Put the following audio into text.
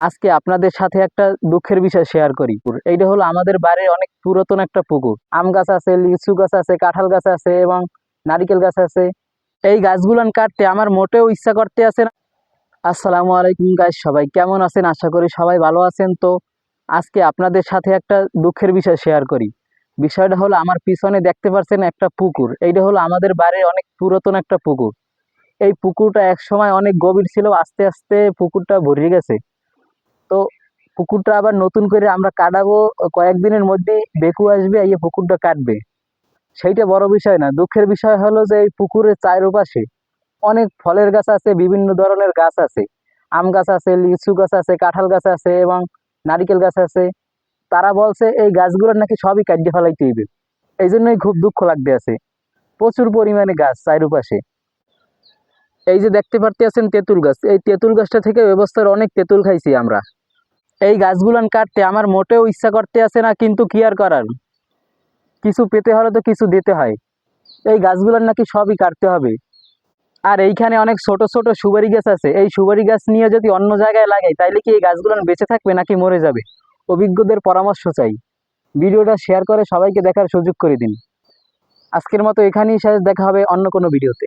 আজকে আপনাদের সাথে একটা দুঃখের বিষয় শেয়ার করি। এইটা হলো আমাদের বাড়ির অনেক পুরাতন একটা পুকুর। আম গাছ আছে, লিচু গাছ আছে, কাঁঠাল গাছ আছে এবং নারিকেল গাছ আছে। এই গাছগুলান কাটতে আমার মোটেও ইচ্ছা করতে আছে না। আসসালামু আলাইকুম গাইস, সবাই কেমন আছেন? আশা করি সবাই ভালো আছেন। তো আজকে আপনাদের সাথে একটা দুঃখের বিষয় শেয়ার করি। বিষয়টা হলো আমার পিছনে দেখতে পাচ্ছেন একটা পুকুর। এইটা হলো আমাদের বাড়ির অনেক পুরাতন একটা পুকুর। এই পুকুরটা এক সময় অনেক গভীর ছিল, আস্তে আস্তে পুকুরটা ভরে গেছে। তো পুকুরটা আবার নতুন করে আমরা কাটাবো, কয়েকদিনের মধ্যেই বেকু আসবে, এই পুকুরটা কাটবে। সেইটা বড় বিষয় না, দুঃখের বিষয় হলো যে এই পুকুরের চারপাশে অনেক ফলের গাছ আছে, বিভিন্ন ধরনের গাছ আছে। আম গাছ আছে, লিচু গাছ আছে, কাঁঠাল গাছ আছে এবং নারিকেল গাছ আছে। তারা বলছে এই গাছগুলোর নাকি সবই কাটিয়ে ফেলাইতে হইবে। এই জন্যই খুব দুঃখ লাগতে আছে। প্রচুর পরিমাণে গাছ চারপাশে। এই যে দেখতে পারতে আছেন তেঁতুল গাছ, এই তেঁতুল গাছটা থেকে ব্যবস্থার অনেক তেঁতুল খাইছি আমরা। এই গাছগুলান কাটতে আমার মোটেও ইচ্ছা করতে আছে না, কিন্তু কি আর করার, কিছু পেতে হলে তো কিছু দিতে হয়। এই গাছগুলান নাকি সবই কাটতে হবে। আর এইখানে অনেক ছোট ছোট সুপারি গাছ আছে, এই সুপারি গাছ নিয়ে যদি অন্য জায়গায় লাগাই তাইলে কি এই গাছগুলান বেঁচে থাকবে নাকি মরে যাবে? অভিজ্ঞদের পরামর্শ চাই। ভিডিওটা শেয়ার করে সবাইকে দেখার সুযোগ করে দিন। আজকের মতো এখানেই শেষ, দেখা হবে অন্য কোনো ভিডিওতে।